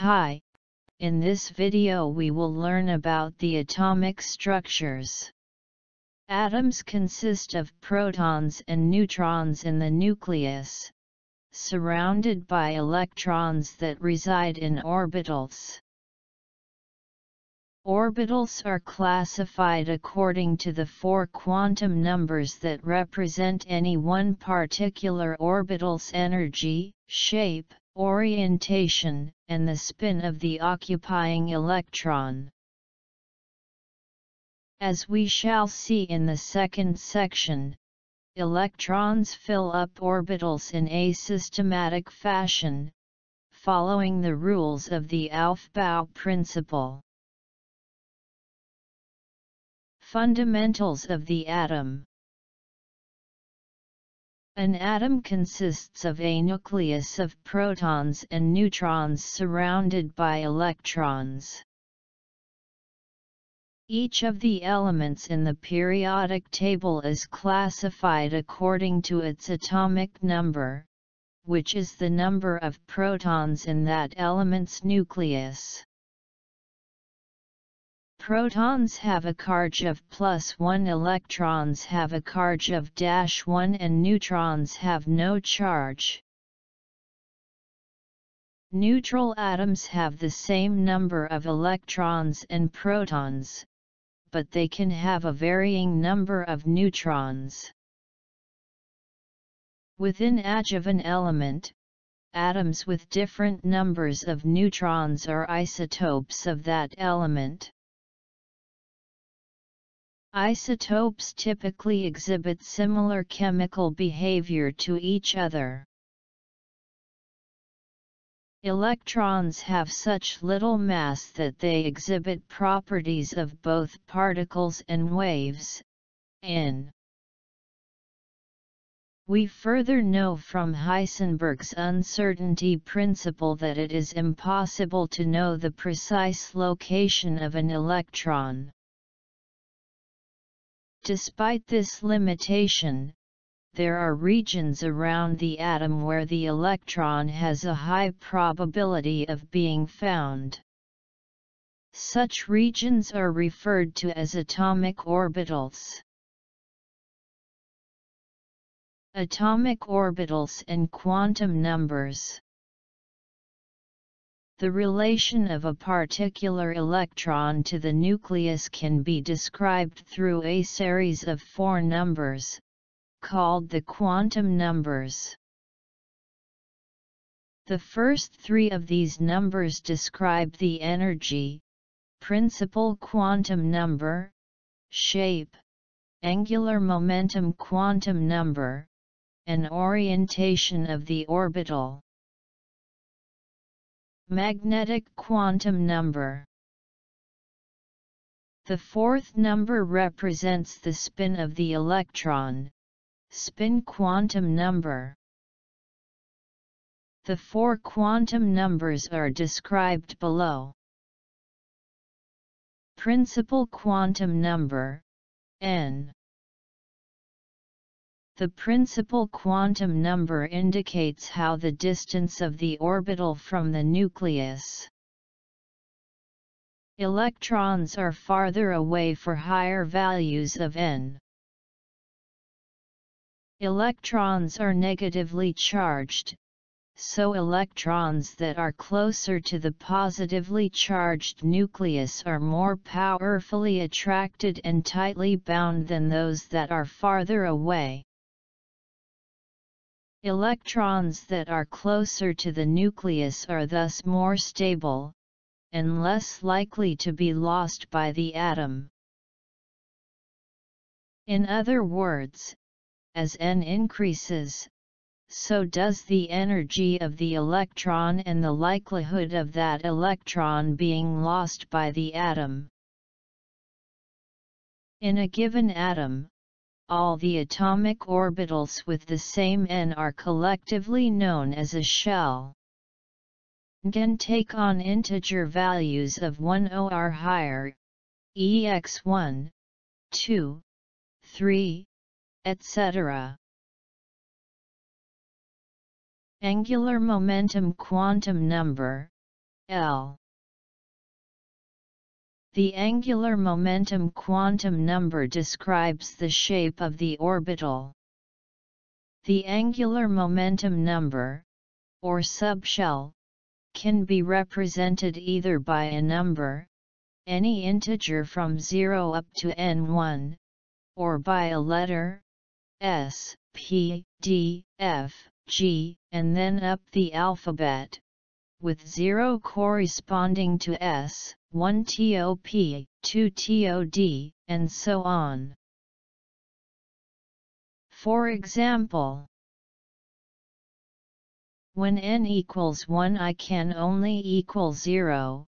Hi, in this video we will learn about the atomic structures. Atoms consist of protons and neutrons in the nucleus, surrounded by electrons that reside in orbitals. Orbitals are classified according to the 4 quantum numbers that represent any one particular orbital's energy, shape, orientation, and the spin of the occupying electron. As we shall see in the second section, electrons fill up orbitals in a systematic fashion, following the rules of the Aufbau principle. Fundamentals of the atom. An atom consists of a nucleus of protons and neutrons surrounded by electrons. Each of the elements in the periodic table is classified according to its atomic number, which is the number of protons in that element's nucleus. Protons have a charge of +1, electrons have a charge of -1, and neutrons have no charge. Neutral atoms have the same number of electrons and protons, but they can have a varying number of neutrons. Within each of an element, atoms with different numbers of neutrons are isotopes of that element. Isotopes typically exhibit similar chemical behavior to each other. Electrons have such little mass that they exhibit properties of both particles and waves, in. We further know from Heisenberg's uncertainty principle that it is impossible to know the precise location of an electron. Despite this limitation, there are regions around the atom where the electron has a high probability of being found. Such regions are referred to as atomic orbitals. Atomic orbitals and quantum numbers. The relation of a particular electron to the nucleus can be described through a series of 4 numbers, called the quantum numbers. The first 3 of these numbers describe the energy, principal quantum number, shape, angular momentum quantum number, and orientation of the orbital. Magnetic quantum number. The 4th number represents the spin of the electron, spin quantum number. The 4 quantum numbers are described below. Principal quantum number, n. The principal quantum number indicates how the distance of the orbital from the nucleus. Electrons are farther away for higher values of n. Electrons are negatively charged, so electrons that are closer to the positively charged nucleus are more powerfully attracted and tightly bound than those that are farther away. Electrons that are closer to the nucleus are thus more stable, and less likely to be lost by the atom. In other words, as n increases, so does the energy of the electron and the likelihood of that electron being lost by the atom. In a given atom, all the atomic orbitals with the same n are collectively known as a shell. N can take on integer values of 1 or higher, ex1, 2, 3, etc. Angular momentum quantum number, L. The angular momentum quantum number describes the shape of the orbital. The angular momentum number, or subshell, can be represented either by a number, any integer from 0 up to n1, or by a letter, S, P, D, F, G, and then up the alphabet, with 0 corresponding to S, 1 TOP, 2 TOD, and so on. For example, when n equals 1 I can only equal 0,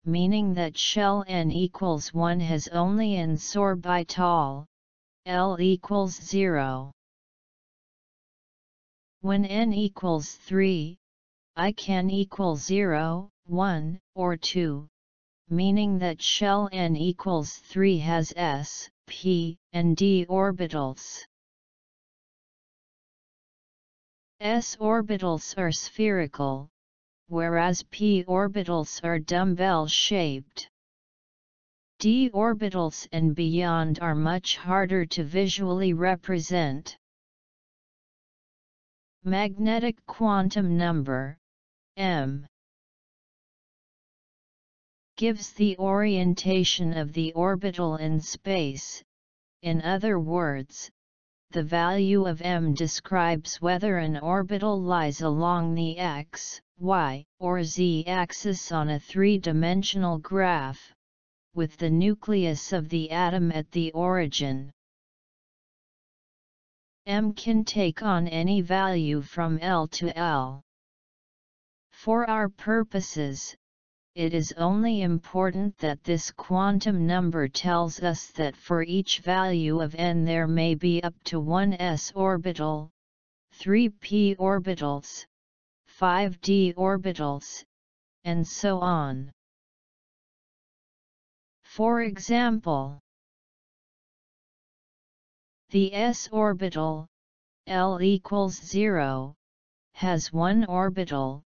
meaning that shell n equals 1 has only n orbital, L equals 0. When n equals 3, I can equal 0, 1, or 2, meaning that shell n equals 3 has s, p, and d orbitals. S orbitals are spherical, whereas p orbitals are dumbbell-shaped. D orbitals and beyond are much harder to visually represent. Magnetic quantum number, m, gives the orientation of the orbital in space. In other words, the value of m describes whether an orbital lies along the x, y, or z axis on a three-dimensional graph, with the nucleus of the atom at the origin. M can take on any value from L to L. For our purposes, it is only important that this quantum number tells us that for each value of n there may be up to 1 s orbital, 3 p orbitals, 5 d orbitals, and so on. For example, the s orbital, L equals 0, has one orbital,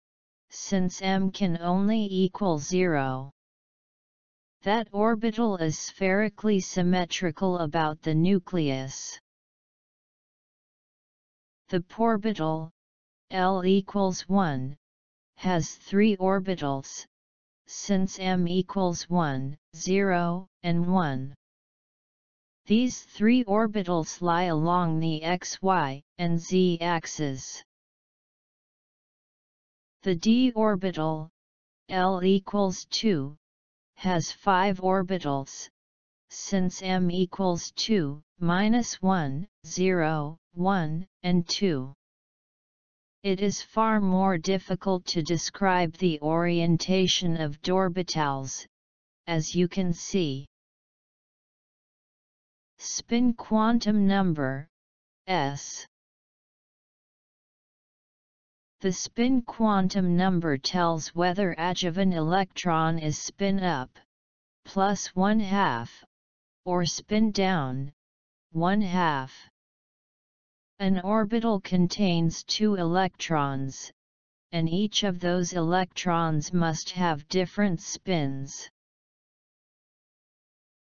since m can only equal 0. That orbital is spherically symmetrical about the nucleus. The porbital, L equals 1, has 3 orbitals, since m equals 1, 0, and 1. These 3 orbitals lie along the x, y, and z axes. The d orbital, L equals 2, has 5 orbitals, since m equals 2, minus 1, 0, 1, and 2. It is far more difficult to describe the orientation of dorbitals, as you can see. Spin quantum number, S. The spin quantum number tells whether adjovan electron is spin up, plus 1/2, or spin down, 1/2. An orbital contains 2 electrons, and each of those electrons must have different spins.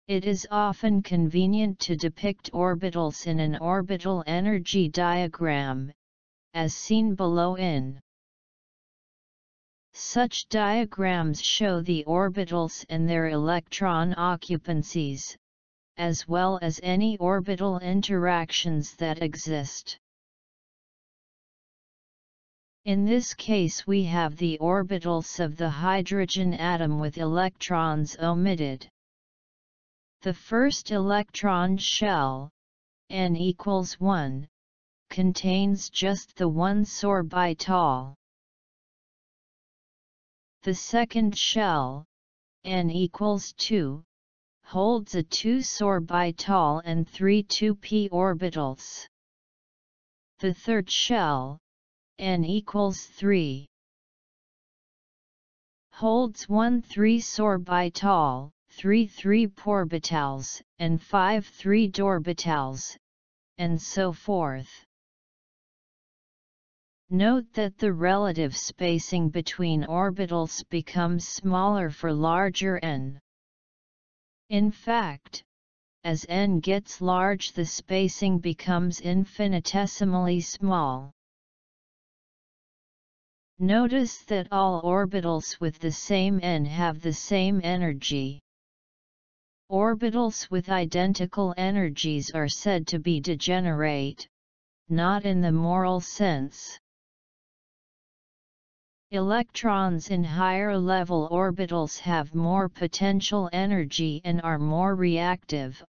It is often convenient to depict orbitals in an orbital energy diagram, as seen below in. Such diagrams show the orbitals and their electron occupancies, as well as any orbital interactions that exist. In this case we have the orbitals of the hydrogen atom with electrons omitted. The first electron shell, n equals 1, contains just the 1 orbital. The second shell, n equals 2, holds a 2 orbital and 3 2p orbitals. The third shell, n equals 3, holds 1 3 orbital, 3 3p-orbitals, and 5 3d-orbitals, and so forth. Note that the relative spacing between orbitals becomes smaller for larger n. In fact, as n gets large, the spacing becomes infinitesimally small. Notice that all orbitals with the same n have the same energy. Orbitals with identical energies are said to be degenerate, not in the moral sense. Electrons in higher-level orbitals have more potential energy and are more reactive,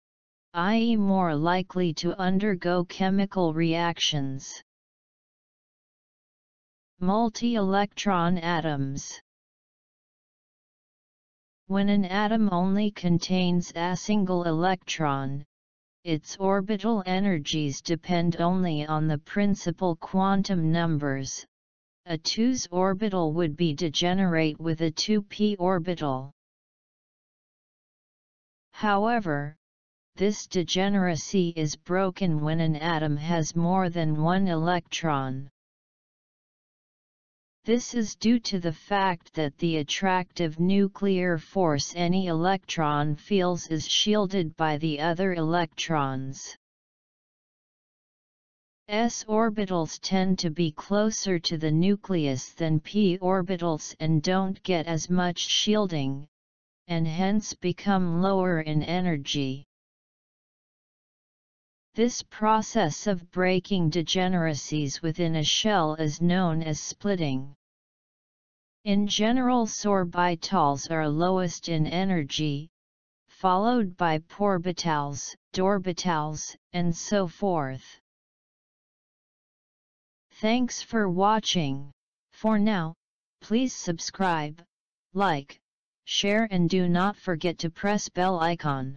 i.e. more likely to undergo chemical reactions. Multi-electron atoms. When an atom only contains a single electron, its orbital energies depend only on the principal quantum numbers. A 2s orbital would be degenerate with a 2p orbital. However, this degeneracy is broken when an atom has more than one electron. This is due to the fact that the attractive nuclear force any electron feels is shielded by the other electrons. S orbitals tend to be closer to the nucleus than p orbitals and don't get as much shielding, and hence become lower in energy. This process of breaking degeneracies within a shell is known as splitting. In general, sorbitals are lowest in energy, followed by orbitals, orbitals, and so forth. Thanks for watching. For now, please subscribe, like, share and do not forget to press bell icon.